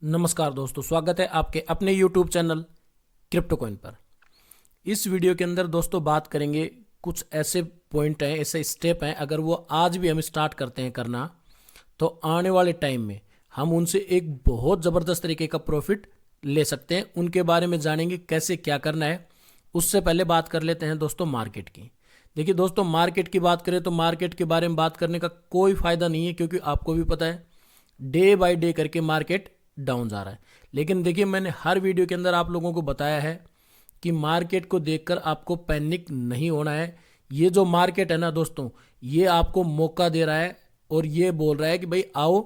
नमस्कार दोस्तों, स्वागत है आपके अपने YouTube चैनल क्रिप्टो कॉइन पर। इस वीडियो के अंदर दोस्तों बात करेंगे कुछ ऐसे पॉइंट हैं, ऐसे स्टेप हैं, अगर वो आज भी हम स्टार्ट करते हैं करना तो आने वाले टाइम में हम उनसे एक बहुत ज़बरदस्त तरीके का प्रॉफिट ले सकते हैं। उनके बारे में जानेंगे कैसे क्या करना है। उससे पहले बात कर लेते हैं दोस्तों मार्केट की। देखिए दोस्तों, मार्केट की बात करें तो मार्केट के बारे में बात करने का कोई फ़ायदा नहीं है, क्योंकि आपको भी पता है डे बाय डे करके मार्केट डाउन जा रहा है। लेकिन देखिए, मैंने हर वीडियो के अंदर आप लोगों को बताया है कि मार्केट को देखकर आपको पैनिक नहीं होना है। ये जो मार्केट है ना दोस्तों, ये आपको मौका दे रहा है और ये बोल रहा है कि भाई आओ,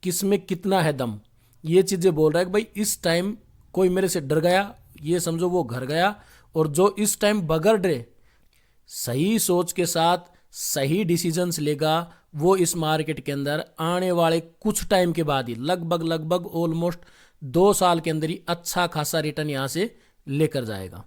किस में कितना है दम। ये चीज़ें बोल रहा है कि भाई इस टाइम कोई मेरे से डर गया, ये समझो वो घर गया। और जो इस टाइम बगैर डरे सही सोच के साथ सही डिसीजंस लेगा, वो इस मार्केट के अंदर आने वाले कुछ टाइम के बाद ही लगभग ऑलमोस्ट 2 साल के अंदर ही अच्छा खासा रिटर्न यहाँ से लेकर जाएगा।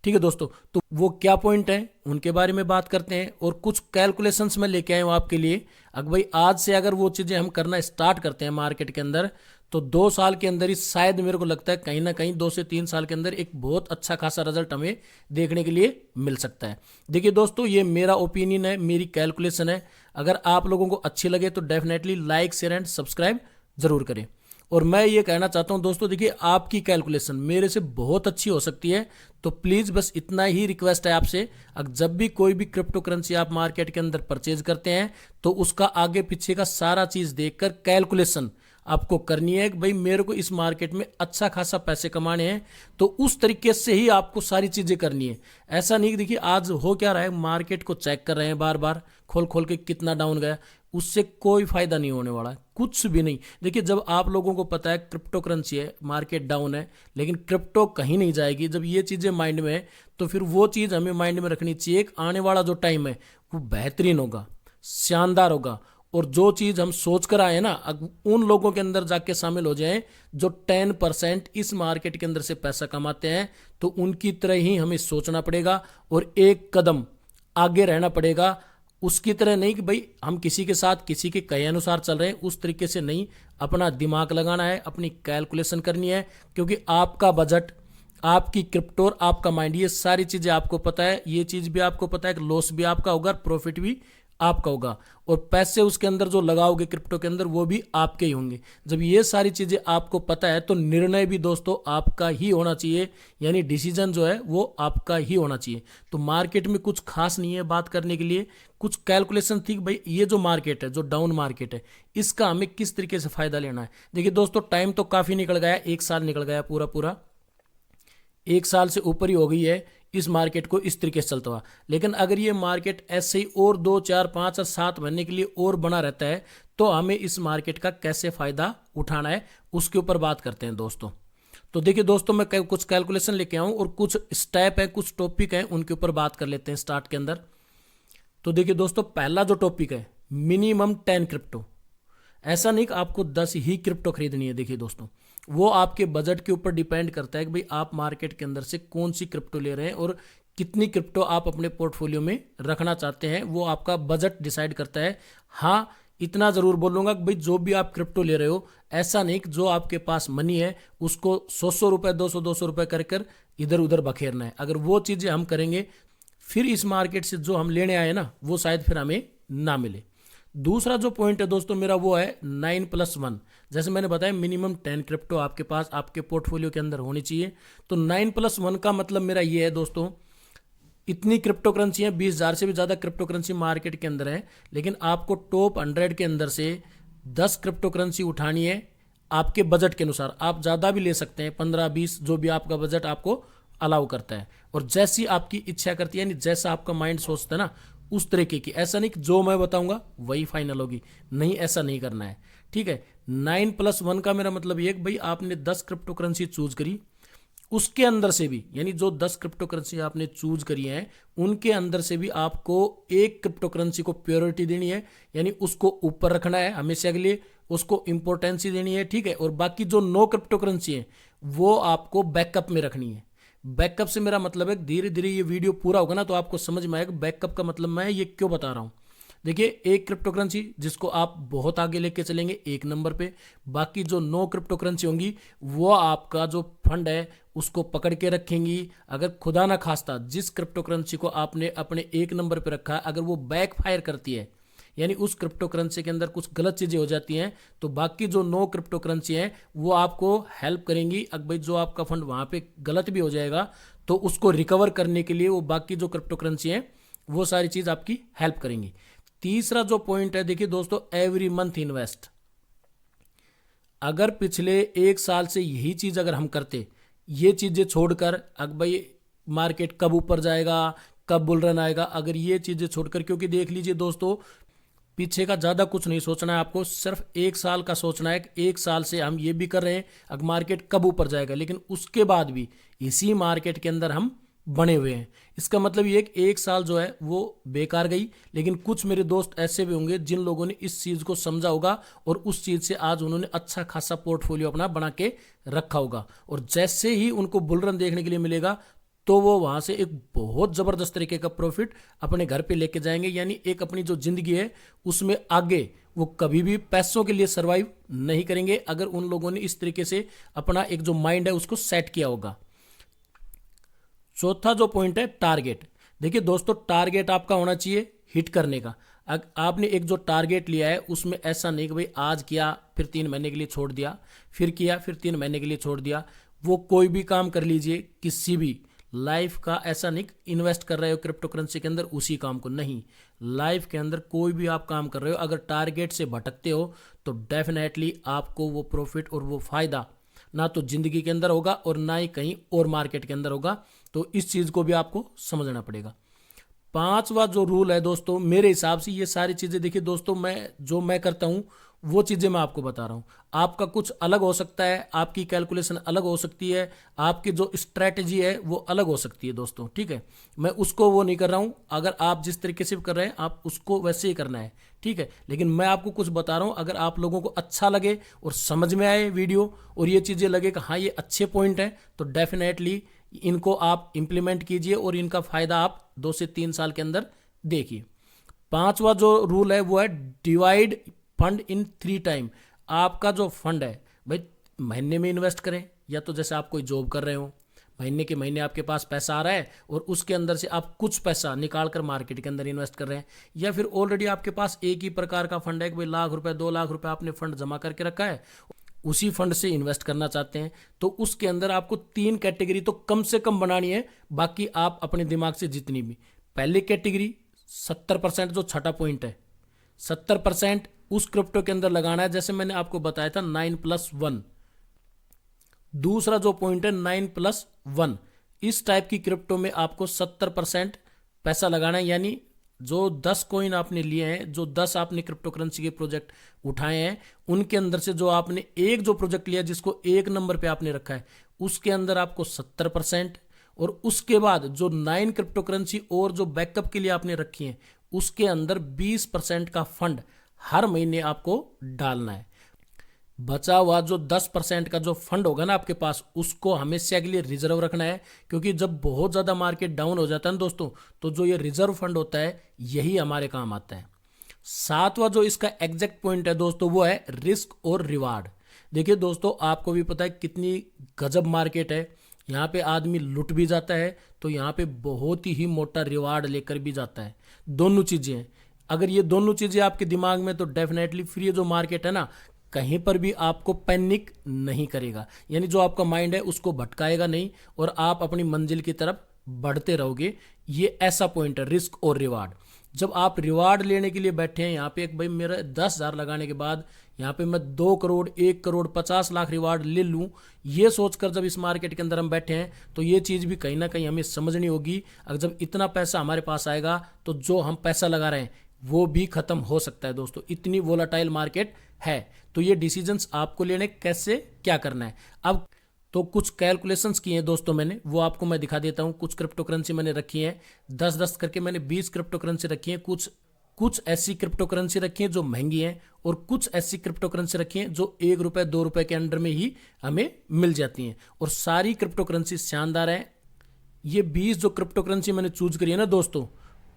ठीक है दोस्तों, तो वो क्या पॉइंट है उनके बारे में बात करते हैं और कुछ कैलकुलेशंस में लेके आए हूँ आपके लिए। अगर भाई आज से अगर वो चीज़ें हम करना स्टार्ट करते हैं मार्केट के अंदर, तो 2 साल के अंदर ही शायद मेरे को लगता है कहीं ना कहीं 2 से 3 साल के अंदर एक बहुत अच्छा खासा रिजल्ट हमें देखने के लिए मिल सकता है। देखिए दोस्तों, ये मेरा ओपिनियन है, मेरी कैलकुलेशन है। अगर आप लोगों को अच्छी लगे तो definitely like share and subscribe जरूर करें। और मैं ये कहना चाहता हूं दोस्तों, देखिए आपकी कैलकुलेशन मेरे से बहुत अच्छी हो सकती है, तो प्लीज़ बस इतना ही रिक्वेस्ट है आपसे। अगर जब भी कोई भी क्रिप्टो करेंसी आप मार्केट के अंदर परचेज करते हैं तो उसका आगे पीछे का सारा चीज़ देखकर कैलकुलेशन आपको करनी है कि भाई मेरे को इस मार्केट में अच्छा खासा पैसे कमाने हैं, तो उस तरीके से ही आपको सारी चीज़ें करनी है। ऐसा नहीं कि देखिए आज हो क्या रहा है, मार्केट को चेक कर रहे हैं बार बार खोल खोल के कितना डाउन गया, उससे कोई फायदा नहीं होने वाला है, कुछ भी नहीं। देखिए जब आप लोगों को पता है क्रिप्टो करेंसी है, मार्केट डाउन है, लेकिन क्रिप्टो कहीं नहीं जाएगी, जब ये चीज़ें माइंड में है तो फिर वो चीज़ हमें माइंड में रखनी चाहिए कि आने वाला जो टाइम है वो बेहतरीन होगा, शानदार होगा। और जो चीज़ हम सोच कर आए ना, उन लोगों के अंदर जाके शामिल हो जाएं जो 10% इस मार्केट के अंदर से पैसा कमाते हैं, तो उनकी तरह ही हमें सोचना पड़ेगा और एक कदम आगे रहना पड़ेगा। उसकी तरह नहीं कि भाई हम किसी के साथ किसी के कहे अनुसार चल रहे हैं, उस तरीके से नहीं। अपना दिमाग लगाना है, अपनी कैलकुलेशन करनी है, क्योंकि आपका बजट, आपकी क्रिप्टो और आपका माइंड, ये सारी चीज़ें आपको पता है। ये चीज़ भी आपको पता है कि लॉस भी आपका होगा, प्रॉफिट भी आपका होगा, और पैसे उसके अंदर जो लगाओगे क्रिप्टो के अंदर वो भी आपके ही होंगे। जब ये सारी चीज़ें आपको पता है तो निर्णय भी दोस्तों आपका ही होना चाहिए, यानी डिसीजन जो है वो आपका ही होना चाहिए। तो मार्केट में कुछ खास नहीं है बात करने के लिए, कुछ कैलकुलेशन थी कि भाई ये जो मार्केट है, जो डाउन मार्केट है, इसका हमें किस तरीके से फ़ायदा लेना है। देखिए दोस्तों, टाइम तो काफ़ी निकल गया, 1 साल निकल गया, पूरा 1 साल से ऊपर ही हो गई है इस मार्केट को इस तरीके से चलता हुआ। लेकिन अगर ये मार्केट ऐसे ही और 2, 4, 5 और 7 महीने के लिए और बना रहता है तो हमें इस मार्केट का कैसे फ़ायदा उठाना है, उसके ऊपर बात करते हैं दोस्तों। तो देखिए दोस्तों, मैं कुछ कैलकुलेशन लेके आऊँ और कुछ स्टेप है, कुछ टॉपिक है, उनके ऊपर बात कर लेते हैं स्टार्ट के अंदर। तो देखिए दोस्तों, पहला जो टॉपिक है, मिनिमम 10 क्रिप्टो। ऐसा नहीं कि आपको 10 ही क्रिप्टो खरीदनी है। देखिए दोस्तों, वो आपके बजट के ऊपर डिपेंड करता है कि भाई आप मार्केट के अंदर से कौन सी क्रिप्टो ले रहे हैं और कितनी क्रिप्टो आप अपने पोर्टफोलियो में रखना चाहते हैं, वो आपका बजट डिसाइड करता है। हाँ, इतना ज़रूर बोलूँगा कि भाई जो भी आप क्रिप्टो ले रहे हो, ऐसा नहीं कि जो आपके पास मनी है उसको 100 रुपये, 200 रुपये कर कर इधर उधर बखेरना है। अगर वो चीज़ें हम करेंगे फिर इस मार्केट से जो हम लेने आए ना, वो शायद फिर हमें ना मिले। दूसरा जो पॉइंट है दोस्तों मेरा, वो है 9+1। जैसे मैंने बताया मिनिमम 10 क्रिप्टो आपके पास आपके पोर्टफोलियो के अंदर होनी चाहिए। तो 9+1 का मतलब मेरा ये है दोस्तों, इतनी क्रिप्टो करेंसी है, 20,000 से भी ज़्यादा क्रिप्टो करेंसी मार्केट के अंदर है, लेकिन आपको टॉप 100 के अंदर से 10 क्रिप्टो करेंसी उठानी है आपके बजट के अनुसार। आप ज़्यादा भी ले सकते हैं, 15-20, जो भी आपका बजट आपको अलाउ करता है, और जैसी आपकी इच्छा करती है, यानी जैसा आपका माइंड सोचता है ना, उस तरीके की। ऐसा नहीं कि जो मैं बताऊंगा वही फाइनल होगी, नहीं, ऐसा नहीं करना है। ठीक है, 9+1 का मेरा मतलब ये कि भाई आपने 10 क्रिप्टो करेंसी चूज करी, उसके अंदर से भी, यानी जो 10 क्रिप्टो करेंसी आपने चूज करी है उनके अंदर से भी आपको एक क्रिप्टो करेंसी को प्योरिटी देनी है, यानी उसको ऊपर रखना है हमेशा के लिए, उसको इंपॉर्टेंसी देनी है। ठीक है, और बाकी जो 9 क्रिप्टो करेंसी है वो आपको बैकअप में रखनी है। बैकअप से मेरा मतलब है धीरे धीरे ये वीडियो पूरा होगा ना तो आपको समझ में आएगा बैकअप का मतलब मैं ये क्यों बता रहा हूँ। देखिए, एक क्रिप्टो करेंसी जिसको आप बहुत आगे लेके चलेंगे 1 नंबर पे, बाकी जो 9 क्रिप्टो करेंसी होंगी वो आपका जो फंड है उसको पकड़ के रखेंगी। अगर खुदा ना खास्ता जिस क्रिप्टो करेंसी को आपने अपने 1 नंबर पे रखा है, अगर वो बैक फायर करती है, यानी उस क्रिप्टो करेंसी के अंदर कुछ गलत चीज़ें हो जाती हैं, तो बाकी जो 9 क्रिप्टो करेंसी हैं वो आपको हेल्प करेंगी। अगर भाई जो आपका फंड वहाँ पे गलत भी हो जाएगा तो उसको रिकवर करने के लिए वो बाकी जो क्रिप्टो करेंसी हैं वो सारी चीज़ आपकी हेल्प करेंगी। तीसरा जो पॉइंट है, देखिए दोस्तों, एवरी मंथ इन्वेस्ट। अगर पिछले 1 साल से यही चीज़ अगर हम करते, ये चीज़ें छोड़कर, अब भाई मार्केट कब ऊपर जाएगा, कब बुल रन आएगा, अगर ये चीज़ें छोड़कर, क्योंकि देख लीजिए दोस्तों, पीछे का ज़्यादा कुछ नहीं सोचना है आपको, सिर्फ 1 साल का सोचना है कि 1 साल से हम ये भी कर रहे हैं अब मार्केट कब ऊपर जाएगा, लेकिन उसके बाद भी इसी मार्केट के अंदर हम बने हुए हैं। इसका मतलब ये कि 1 साल जो है वो बेकार गई। लेकिन कुछ मेरे दोस्त ऐसे भी होंगे जिन लोगों ने इस चीज़ को समझा होगा और उस चीज़ से आज उन्होंने अच्छा खासा पोर्टफोलियो अपना बना के रखा होगा, और जैसे ही उनको बुल रन देखने के लिए मिलेगा तो वो वहाँ से एक बहुत ज़बरदस्त तरीके का प्रॉफिट अपने घर पे लेके जाएंगे। यानी एक अपनी जो ज़िंदगी है उसमें आगे वो कभी भी पैसों के लिए सर्वाइव नहीं करेंगे, अगर उन लोगों ने इस तरीके से अपना एक जो माइंड है उसको सेट किया होगा। चौथा जो पॉइंट है, टारगेट। देखिए दोस्तों, टारगेट आपका होना चाहिए हिट करने का। आपने एक जो टारगेट लिया है उसमें ऐसा नहीं कि भाई आज किया फिर 3 महीने के लिए छोड़ दिया, फिर किया फिर 3 महीने के लिए छोड़ दिया। वो कोई भी काम कर लीजिए, किसी भी लाइफ का ऐसा नहीं इन्वेस्ट कर रहे हो क्रिप्टो करेंसी के अंदर उसी काम को, नहीं, लाइफ के अंदर कोई भी आप काम कर रहे हो अगर टारगेट से भटकते हो तो डेफिनेटली आपको वो प्रॉफिट और वो फायदा ना तो जिंदगी के अंदर होगा और ना ही कहीं और मार्केट के अंदर होगा। तो इस चीज़ को भी आपको समझना पड़ेगा। 5वां जो रूल है दोस्तों, मेरे हिसाब से ये सारी चीज़ें, देखिए दोस्तों, मैं करता हूँ वो चीज़ें मैं आपको बता रहा हूँ। आपका कुछ अलग हो सकता है, आपकी कैलकुलेशन अलग हो सकती है, आपकी जो स्ट्रैटेजी है वो अलग हो सकती है दोस्तों, ठीक है। मैं उसको वो नहीं कर रहा हूँ, अगर आप जिस तरीके से कर रहे हैं आप उसको वैसे ही करना है, ठीक है। लेकिन मैं आपको कुछ बता रहा हूँ, अगर आप लोगों को अच्छा लगे और समझ में आए वीडियो और ये चीज़ें लगे कि हाँ ये अच्छे पॉइंट हैं, तो डेफिनेटली इनको आप इम्प्लीमेंट कीजिए और इनका फ़ायदा आप 2 से 3 साल के अंदर देखिए। 5वां जो रूल है वो है डिवाइड फंड इन 3 टाइम। आपका जो फंड है भाई महीने में इन्वेस्ट करें, या तो जैसे आप कोई जॉब कर रहे हो, महीने के महीने आपके पास पैसा आ रहा है और उसके अंदर से आप कुछ पैसा निकाल कर मार्केट के अंदर इन्वेस्ट कर रहे हैं, या फिर ऑलरेडी आपके पास एक ही प्रकार का फंड है कि भाई लाख रुपए 2 लाख रुपए आपने फंड जमा करके रखा है, उसी फंड से इन्वेस्ट करना चाहते हैं, तो उसके अंदर आपको 3 कैटेगरी तो कम से कम बनानी है। बाकी आप अपने दिमाग से जितनी भी, पहली कैटेगरी 70% जो छठा पॉइंट है, 70% उस क्रिप्टो के अंदर लगाना है, जैसे मैंने आपको बताया था 9+1। दूसरा जो पॉइंट है 9+1, इस टाइप की क्रिप्टो में आपको 70% पैसा लगाना है। यानी जो 10 कॉइन आपने लिए हैं, जो 10 आपने क्रिप्टो करेंसी के प्रोजेक्ट उठाए हैं, उनके अंदर से जो आपने एक जो प्रोजेक्ट लिया जिसको 1 नंबर पे आपने रखा है, उसके अंदर आपको 70%, और उसके बाद जो 9 क्रिप्टो करेंसी और जो बैकअप के लिए आपने रखी हैं उसके अंदर 20% का फंड हर महीने आपको डालना है। बचा हुआ जो 10% का जो फंड होगा ना आपके पास, उसको हमेशा के लिए रिजर्व रखना है, क्योंकि जब बहुत ज़्यादा मार्केट डाउन हो जाता है ना दोस्तों, तो जो ये रिजर्व फंड होता है यही हमारे काम आता है। 7वां जो इसका एग्जैक्ट पॉइंट है दोस्तों वो है रिस्क और रिवार्ड। देखिए दोस्तों, आपको भी पता है कितनी गजब मार्केट है, यहाँ पे आदमी लुट भी जाता है तो यहाँ पे बहुत ही मोटा रिवार्ड लेकर भी जाता है। दोनों चीज़ें हैं, अगर ये दोनों चीज़ें आपके दिमाग में, तो डेफिनेटली फिर ये जो मार्केट है ना, कहीं पर भी आपको पैनिक नहीं करेगा, यानी जो आपका माइंड है उसको भटकाएगा नहीं और आप अपनी मंजिल की तरफ बढ़ते रहोगे। ये ऐसा पॉइंट है रिस्क और रिवार्ड। जब आप रिवार्ड लेने के लिए बैठे हैं यहाँ पे, एक भाई मेरा 10,000 लगाने के बाद यहाँ पे मैं 2 करोड़ 1 करोड़ 50 लाख रिवार्ड ले लूँ, ये सोचकर जब इस मार्केट के अंदर हम बैठे हैं, तो ये चीज़ भी कहीं ना कहीं हमें समझनी होगी। अगर जब इतना पैसा हमारे पास आएगा तो जो हम पैसा लगा रहे हैं वो भी खत्म हो सकता है दोस्तों, इतनी वोलाटाइल मार्केट है। तो ये डिसीजंस आपको लेने कैसे क्या करना है। अब तो कुछ कैलकुलेशंस किए हैं दोस्तों मैंने, वो आपको मैं दिखा देता हूँ। कुछ क्रिप्टो करेंसी मैंने रखी है 10-10 करके, मैंने 20 क्रिप्टो करेंसी रखी है। कुछ ऐसी क्रिप्टो करेंसी रखी है जो महंगी हैं, और कुछ ऐसी क्रिप्टो करेंसी रखी है जो 1 रुपये 2 रुपये के अंडर में ही हमें मिल जाती हैं, और सारी क्रिप्टो करेंसी शानदार है। ये 20 जो क्रिप्टो करेंसी मैंने चूज करी है ना दोस्तों,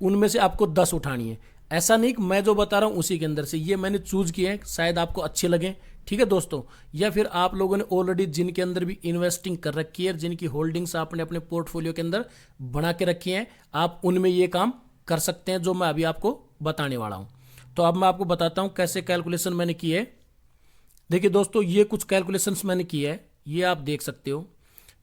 उनमें से आपको 10 उठानी है। ऐसा नहीं कि मैं जो बता रहा हूँ उसी के अंदर से, ये मैंने चूज किए हैं, शायद आपको अच्छे लगे। ठीक है दोस्तों, या फिर आप लोगों ने ऑलरेडी जिनके अंदर भी इन्वेस्टिंग कर रखी है, जिनकी होल्डिंग्स आपने अपने पोर्टफोलियो के अंदर बना के रखी हैं, आप उनमें ये काम कर सकते हैं जो मैं अभी आपको बताने वाला हूँ। तो अब मैं आपको बताता हूँ कैसे कैलकुलेशन मैंने की है। देखिए दोस्तों, ये कुछ कैलकुलेशंस मैंने की है, ये आप देख सकते हो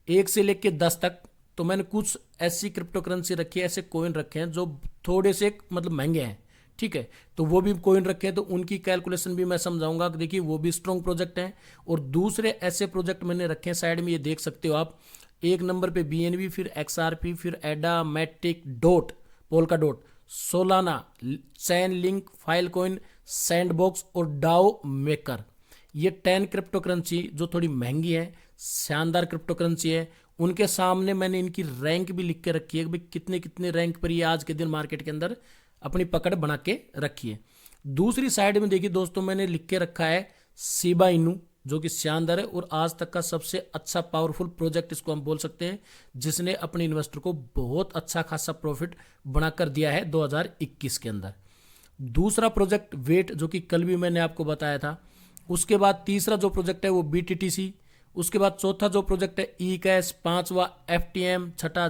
1 से लेके 10 तक। तो मैंने कुछ ऐसी क्रिप्टो करेंसी रखी है, ऐसे कॉइन रखे हैं जो थोड़े से मतलब महंगे हैं। ठीक है, तो वो भी कॉइन रखे हैं, तो उनकी कैलकुलेशन भी मैं समझाऊंगा। देखिए वो भी स्ट्रॉन्ग प्रोजेक्ट हैं। और दूसरे ऐसे प्रोजेक्ट मैंने रखे हैं साइड में, ये देख सकते हो आप। एक नंबर पे BNB, फिर XRP, फिर ADA, Matic, DOT, Polkadot, Solana, Chainlink, Filecoin, Sandbox और डाओ मेकर। ये 10 क्रिप्टो करेंसी जो थोड़ी महंगी है, शानदार क्रिप्टो करेंसी है। उनके सामने मैंने इनकी रैंक भी लिख के रखी है कि भाई कितने कितने रैंक पर ये आज के दिन मार्केट के अंदर अपनी पकड़ बना के रखी है। दूसरी साइड में देखिए दोस्तों, मैंने लिख के रखा है शिबा इनू, जो कि शानदार है और आज तक का सबसे अच्छा पावरफुल प्रोजेक्ट इसको हम बोल सकते हैं, जिसने अपने इन्वेस्टर को बहुत अच्छा खासा प्रॉफिट बनाकर दिया है 2021 के अंदर। दूसरा प्रोजेक्ट वेट, जो कि कल भी मैंने आपको बताया था। उसके बाद तीसरा जो प्रोजेक्ट है वो BTTC। उसके बाद चौथा जो प्रोजेक्ट है ई कैश, पांचवा FTM, छठा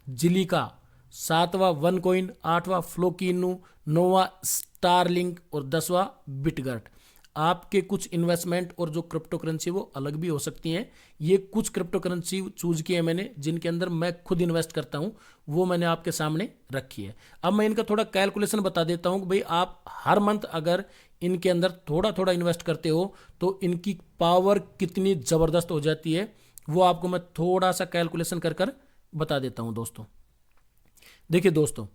जिलिका, सातवां वन कॉइन, आठवां फ्लोकिनू, नौवां स्टारलिंक और 10वां बिटगर्ट। आपके कुछ इन्वेस्टमेंट और जो क्रिप्टो करेंसी वो अलग भी हो सकती हैं। ये कुछ क्रिप्टो करेंसी चूज की है मैंने, जिनके अंदर मैं खुद इन्वेस्ट करता हूं, वो मैंने आपके सामने रखी है। अब मैं इनका थोड़ा कैलकुलेशन बता देता हूं कि भाई आप हर मंथ अगर इनके अंदर थोड़ा थोड़ा इन्वेस्ट करते हो तो इनकी पावर कितनी ज़बरदस्त हो जाती है, वो आपको मैं थोड़ा सा कैलकुलेशन कर कर बता देता हूं दोस्तों। देखिए दोस्तों,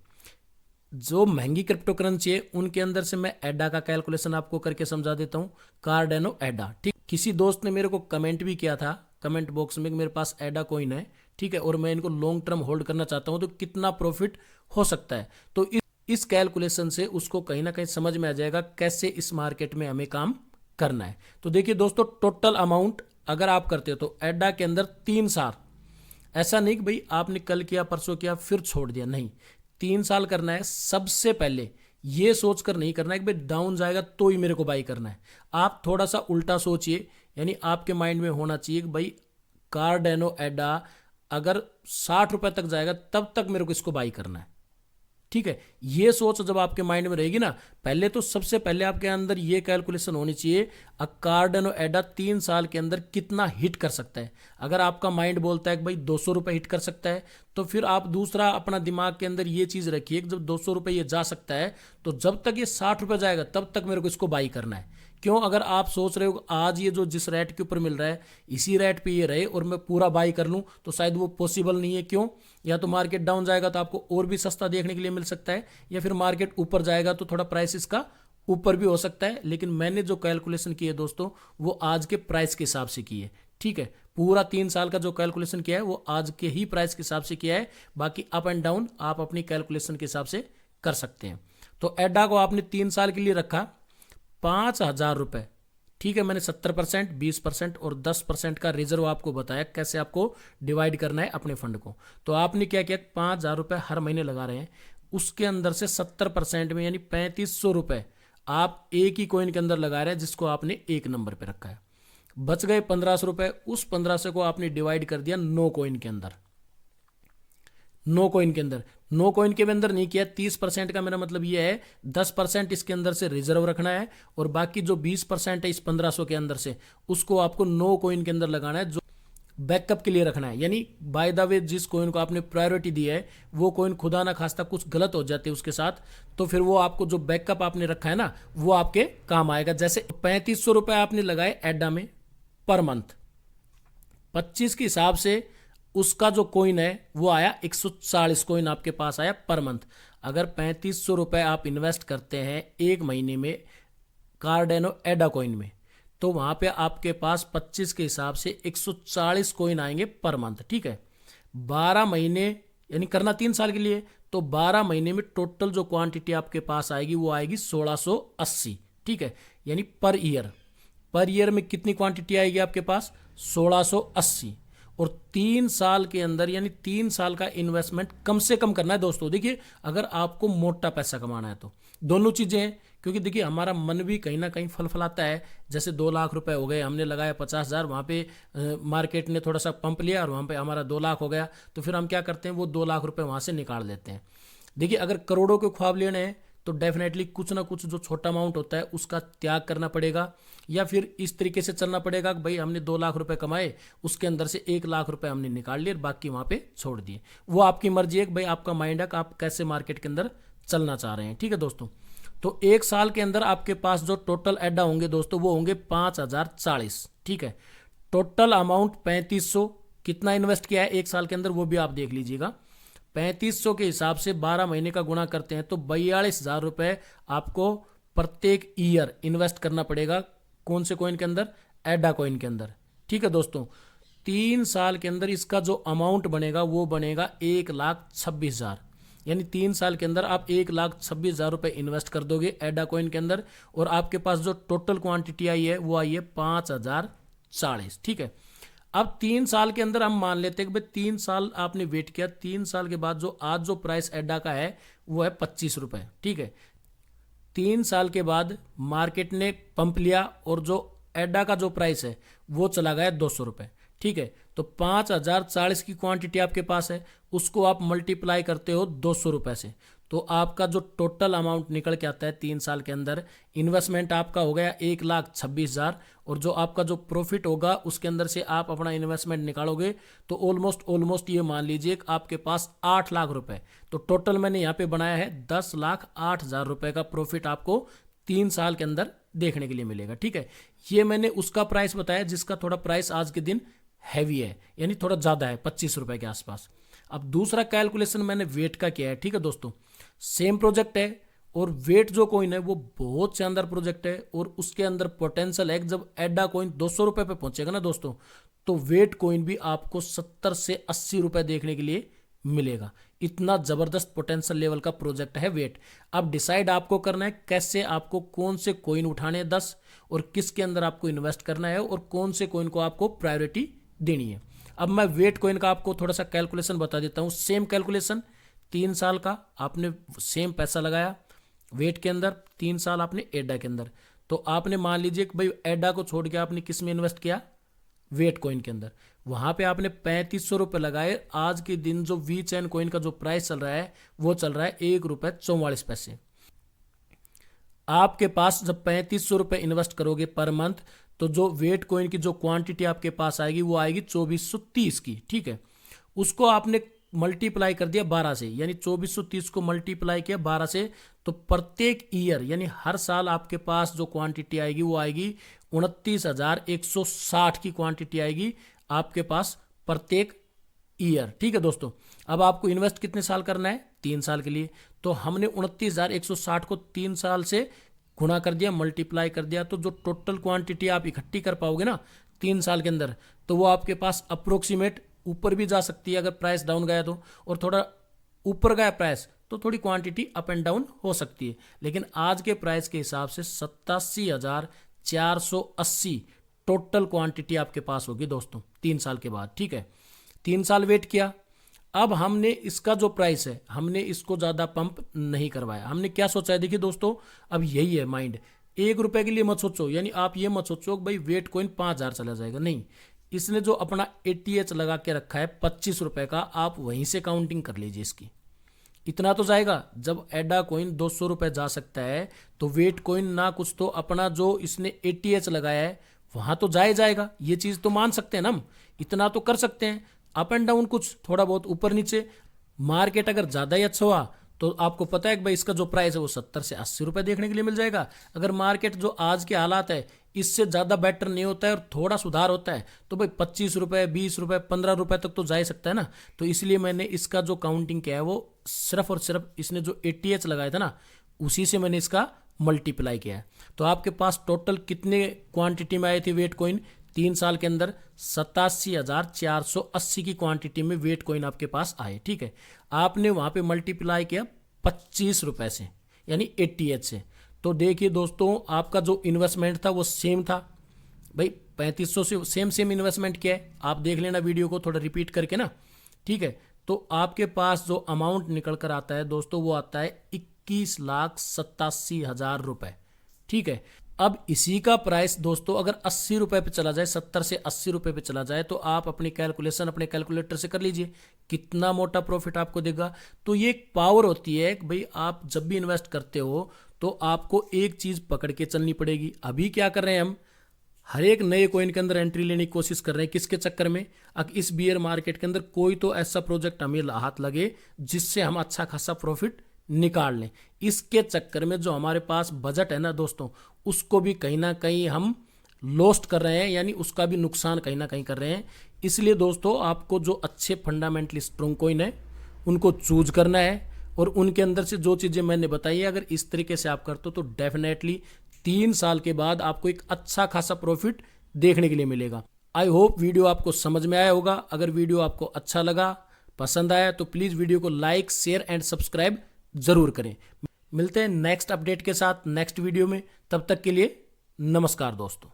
जो महंगी क्रिप्टो करेंसी है उनके अंदर से मैं एडा का कैलकुलेशन आपको करके समझा देता हूं। कार्डेनो एडा, ठीक। किसी दोस्त ने मेरे को कमेंट भी किया था कमेंट बॉक्स में कि मेरे पास एडा कॉइन है, ठीक है, और मैं इनको लॉन्ग टर्म होल्ड करना चाहता हूं, तो कितना प्रॉफिट हो सकता है। तो इस कैलकुलेशन से उसको कहीं ना कहीं समझ में आ जाएगा कैसे इस मार्केट में हमें काम करना है। तो देखिए दोस्तों, टोटल अमाउंट अगर आप करते हो तो एडा के अंदर 3 साल, ऐसा नहीं कि भाई आपने कल किया परसों किया फिर छोड़ दिया, नहीं, 3 साल करना है। सबसे पहले ये सोचकर नहीं करना है कि भाई डाउन जाएगा तो ही मेरे को बाई करना है। आप थोड़ा सा उल्टा सोचिए, यानी आपके माइंड में होना चाहिए कि भाई कार्डेनो एडा अगर 60 रुपए तक जाएगा तब तक मेरे को इसको बाई करना है। ठीक है, ये सोच जब आपके माइंड में रहेगी ना, पहले तो सबसे पहले आपके अंदर ये कैलकुलेशन होनी चाहिए कार्डेनो एडा 3 साल के अंदर कितना हिट कर सकता है। अगर आपका माइंड बोलता है कि भाई 200 रुपये हिट कर सकता है, तो फिर आप दूसरा अपना दिमाग के अंदर ये चीज़ रखिए कि जब 200 रुपये ये जा सकता है तो जब तक ये 60 रुपये जाएगा तब तक मेरे को इसको बाई करना है। क्यों? अगर आप सोच रहे हो आज ये जो जिस रेट के ऊपर मिल रहा है इसी रेट पे ये रहे और मैं पूरा बाई कर लूं, तो शायद वो पॉसिबल नहीं है। क्यों? या तो मार्केट डाउन जाएगा तो आपको और भी सस्ता देखने के लिए मिल सकता है, या फिर मार्केट ऊपर जाएगा तो थोड़ा प्राइस इसका ऊपर भी हो सकता है। लेकिन मैंने जो कैलकुलेशन की है दोस्तों, वो आज के प्राइस के हिसाब से की है। ठीक है, पूरा 3 साल का जो कैलकुलेशन किया है वो आज के ही प्राइस के हिसाब से किया है। बाकी अप एंड डाउन आप अपनी कैलकुलेशन के हिसाब से कर सकते हैं। तो एडा को आपने 3 साल के लिए रखा 5,000 रुपये। ठीक है, मैंने 70%, 20% और 10% का रिजर्व आपको बताया कैसे आपको डिवाइड करना है अपने फंड को। तो आपने क्या किया, 5,000 रुपये हर महीने लगा रहे हैं, उसके अंदर से 70% में यानी 3,500 रुपये आप एक ही कॉइन के अंदर लगा रहे हैं जिसको आपने 1 नंबर पे रखा है। बच गए 1,500 रुपये, उस 1,500 को आपने डिवाइड कर दिया 9 कॉइन के अंदर। 9 कॉइन के अंदर, 9 कॉइन के अंदर नहीं किया। 30% का मेरा मतलब ये है 10% इसके अंदर से रिजर्व रखना है और बाकी जो 20% है इस 1,500 के अंदर से उसको आपको 9 कॉइन के अंदर लगाना है, जो बैकअप के लिए रखना है। यानी बाय द वे जिस कॉइन को आपने प्रायोरिटी दी है वो कॉइन खुदा ना खास्ता कुछ गलत हो जाते उसके साथ, तो फिर वो आपको जो बैकअप आपने रखा है ना वो आपके काम आएगा। जैसे 3,500 रुपये आपने लगाए एडा में पर मंथ, 25 के हिसाब से उसका जो कॉइन है वो आया 140 कॉइन आपके पास आया पर मंथ। अगर 3,500 रुपये आप इन्वेस्ट करते हैं 1 महीने में कार्डेनो एडा कॉइन में, तो वहाँ पे आपके पास 25 के हिसाब से 140 कॉइन आएंगे पर मंथ। ठीक है, 12 महीने यानी करना 3 साल के लिए, तो 12 महीने में टोटल जो क्वांटिटी आपके पास आएगी वो आएगी 1680। ठीक है, यानी पर ईयर में कितनी क्वांटिटी आएगी आपके पास, 1680। और 3 साल के अंदर यानी 3 साल का इन्वेस्टमेंट कम से कम करना है दोस्तों। देखिए, अगर आपको मोटा पैसा कमाना है तो दोनों चीज़ें हैं, क्योंकि देखिए हमारा मन भी कहीं ना कहीं फलफलाता है। जैसे 2 लाख रुपए हो गए, हमने लगाया 50,000, वहाँ पे मार्केट ने थोड़ा सा पंप लिया और वहाँ पे हमारा 2 लाख हो गया, तो फिर हम क्या करते हैं, वो 2 लाख रुपए वहाँ से निकाल लेते हैं। देखिए अगर करोड़ों के ख्वाब लेने हैं तो डेफिनेटली कुछ ना कुछ जो छोटा अमाउंट होता है उसका त्याग करना पड़ेगा, या फिर इस तरीके से चलना पड़ेगा कि भाई हमने 2 लाख रुपए कमाए, उसके अंदर से 1 लाख रुपए हमने निकाल लिए और बाकी वहाँ पे छोड़ दिए। वो आपकी मर्जी है कि भाई आपका माइंड है कि आप कैसे मार्केट के अंदर चलना चाह रहे हैं। ठीक है दोस्तों, तो 1 साल के अंदर आपके पास जो टोटल एडा होंगे दोस्तों वो होंगे 5,040। ठीक है, टोटल अमाउंट 3500। कितना इन्वेस्ट किया है 1 साल के अंदर वो भी आप देख लीजिएगा। 3500 के हिसाब से 12 महीने का गुणा करते हैं तो 42,000 रुपये आपको प्रत्येक ईयर इन्वेस्ट करना पड़ेगा। कौन से कॉइन के अंदर? एडा कॉइन के अंदर। ठीक है दोस्तों, 3 साल के अंदर इसका जो अमाउंट बनेगा वो बनेगा 1,26,000। यानी 3 साल के अंदर आप 1,26,000 रुपये इन्वेस्ट कर दोगे एडा कॉइन के अंदर, और आपके पास जो टोटल क्वांटिटी आई है वो आई है 5,040। ठीक है, अब 3 साल के अंदर हम मान लेते हैं कि भाई 3 साल आपने वेट किया, 3 साल के बाद जो आज जो प्राइस एडा का है वो है 25 रुपये। ठीक है, 3 साल के बाद मार्केट ने पंप लिया और जो एडा का जो प्राइस है वो चला गया 200 रुपये। ठीक है, तो 5,040 की क्वांटिटी आपके पास है, उसको आप मल्टीप्लाई करते हो 200 रुपये से, तो आपका जो टोटल अमाउंट निकल के आता है 3 साल के अंदर, इन्वेस्टमेंट आपका हो गया 1,26,000, और जो आपका जो प्रॉफिट होगा उसके अंदर से आप अपना इन्वेस्टमेंट निकालोगे तो ऑलमोस्ट ये मान लीजिए कि आपके पास 8 लाख रुपए। तो टोटल मैंने यहाँ पे बनाया है 10,08,000 रुपए का प्रॉफिट आपको 3 साल के अंदर देखने के लिए मिलेगा। ठीक है, ये मैंने उसका प्राइस बताया जिसका थोड़ा प्राइस आज के दिन हैवी है, यानी थोड़ा ज़्यादा है, 25 रुपए के आसपास। अब दूसरा कैलकुलेशन मैंने वेट का किया है। ठीक है दोस्तों, सेम प्रोजेक्ट है और वेट जो कॉइन है वो बहुत शानदार प्रोजेक्ट है, और उसके अंदर पोटेंशियल है कि जब एडा कॉइन 200 रुपये पे पहुंचेगा ना दोस्तों, तो वेट कॉइन भी आपको 70 से 80 रुपये देखने के लिए मिलेगा। इतना ज़बरदस्त पोटेंशियल लेवल का प्रोजेक्ट है वेट। अब डिसाइड आपको करना है कैसे आपको कौन से कॉइन उठाने हैं 10, और किसके अंदर आपको इन्वेस्ट करना है, और कौन से कॉइन को आपको प्रायोरिटी देनी है। अब मैं वेट कॉइन का आपको थोड़ा सा कैलकुलेशन बता देता हूँ। सेम कैलकुलेशन, 3 साल का आपने सेम पैसा लगाया वेट के अंदर, 3 साल आपने एडा के अंदर, तो आपने मान लीजिए कि भाई एडा को छोड़ के आपने किस में इन्वेस्ट किया? वेट कॉइन के अंदर। वहां पे आपने 3500 रुपये लगाए। आज के दिन जो वी चैन कॉइन का जो प्राइस चल रहा है वो चल रहा है 1 रुपये 44 पैसे। आपके पास जब 3500 रुपये इन्वेस्ट करोगे पर मंथ, तो जो वेट कॉइन की जो क्वांटिटी आपके पास आएगी वो आएगी 2430 की। ठीक है, उसको आपने मल्टीप्लाई कर दिया 12 से, यानी 2430 को मल्टीप्लाई किया 12 से, तो प्रत्येक ईयर यानी हर साल आपके पास जो क्वांटिटी आएगी वो आएगी 29,160 की क्वांटिटी आएगी आपके पास प्रत्येक ईयर। ठीक है दोस्तों, अब आपको इन्वेस्ट कितने साल करना है? 3 साल के लिए। तो हमने 29,160 को 3 साल से गुणा कर दिया, मल्टीप्लाई कर दिया, तो जो टोटल क्वांटिटी आप इकट्ठी कर पाओगे ना 3 साल के अंदर, तो वो आपके पास अप्रोक्सीमेट ऊपर भी जा सकती है अगर प्राइस डाउन गया तो, और थोड़ा ऊपर गया प्राइस तो थोड़ी क्वांटिटी अप एंड डाउन हो सकती है, लेकिन आज के प्राइस के हिसाब से 87,480 टोटल क्वांटिटी आपके पास होगी दोस्तों 3 साल के बाद। ठीक है, 3 साल वेट किया। अब हमने इसका जो प्राइस है हमने इसको ज़्यादा पंप नहीं करवाया। हमने क्या सोचा है, देखिए दोस्तों, अब यही है माइंड, 1 रुपये के लिए मत सोचो, यानी आप ये मत सोचो कि भाई वेट कॉइन 5,000 चला जाएगा, नहीं। इसने जो अपना ATH लगा के रखा है 25 रुपये का, आप वहीं से काउंटिंग कर लीजिए इसकी, इतना तो जाएगा। जब एडा कॉइन 200 रुपये जा सकता है तो वेट कॉइन ना कुछ तो अपना जो इसने ATH लगाया है वहाँ तो जाएगा, ये चीज़ तो मान सकते हैं ना हम, इतना तो कर सकते हैं। अप एंड डाउन कुछ थोड़ा बहुत ऊपर नीचे, मार्केट अगर ज़्यादा ही अच्छा हुआ तो आपको पता है कि भाई इसका जो प्राइस है वो 70 से 80 रुपये देखने के लिए मिल जाएगा। अगर मार्केट जो आज के हालात है इससे ज़्यादा बेटर नहीं होता है और थोड़ा सुधार होता है तो भाई 25 रुपये 20 रुपये 15 रुपये तक तो जा ही सकता है ना। तो इसलिए मैंने इसका जो काउंटिंग किया है वो सिर्फ और सिर्फ इसने जो ATH लगाया था ना उसी से मैंने इसका मल्टीप्लाई किया है। तो आपके पास टोटल कितने क्वांटिटी में आए थे वेट कॉइन 3 साल के अंदर? 87,480 की क्वांटिटी में वेट कॉइन आपके पास आए। ठीक है, आपने वहाँ पे मल्टीप्लाई किया 25 रुपये से यानी ATH से, तो देखिए दोस्तों आपका जो इन्वेस्टमेंट था वो सेम था भाई, 3500 से सेम इन्वेस्टमेंट किया है। आप देख लेना वीडियो को थोड़ा रिपीट करके ना। ठीक है, तो आपके पास जो अमाउंट निकल कर आता है दोस्तों वो आता है 21,87,000 रुपए। ठीक है, अब इसी का प्राइस दोस्तों अगर 80 रुपए पे चला जाए, 70 से 80 रुपए पे चला जाए, तो आप अपनी कैलकुलेशन अपने कैलकुलेटर से कर लीजिए कितना मोटा प्रॉफिट आपको देगा। तो ये एक पावर होती है कि भाई आप जब भी इन्वेस्ट करते हो तो आपको एक चीज पकड़ के चलनी पड़ेगी। अभी क्या कर रहे हैं हम, हर एक नए कॉइन के अंदर एंट्री लेने की कोशिश कर रहे हैं, किसके चक्कर में, अगर इस बियर मार्केट के अंदर कोई तो ऐसा प्रोजेक्ट हमें हाथ लगे जिससे हम अच्छा खासा प्रॉफिट निकाल लें। इसके चक्कर में जो हमारे पास बजट है ना दोस्तों, उसको भी कहीं ना कहीं हम लॉस्ट कर रहे हैं, यानी उसका भी नुकसान कहीं ना कहीं कर रहे हैं। इसलिए दोस्तों आपको जो अच्छे फंडामेंटली स्ट्रॉन्ग कॉइन है उनको चूज करना है, और उनके अंदर से जो चीज़ें मैंने बताई है अगर इस तरीके से आप करते हो तो डेफिनेटली 3 साल के बाद आपको एक अच्छा खासा प्रॉफिट देखने के लिए मिलेगा। आई होप वीडियो आपको समझ में आया होगा। अगर वीडियो आपको अच्छा लगा, पसंद आया, तो प्लीज़ वीडियो को लाइक, शेयर एंड सब्सक्राइब जरूर करें। मिलते हैं नेक्स्ट अपडेट के साथ नेक्स्ट वीडियो में, तब तक के लिए नमस्कार दोस्तों।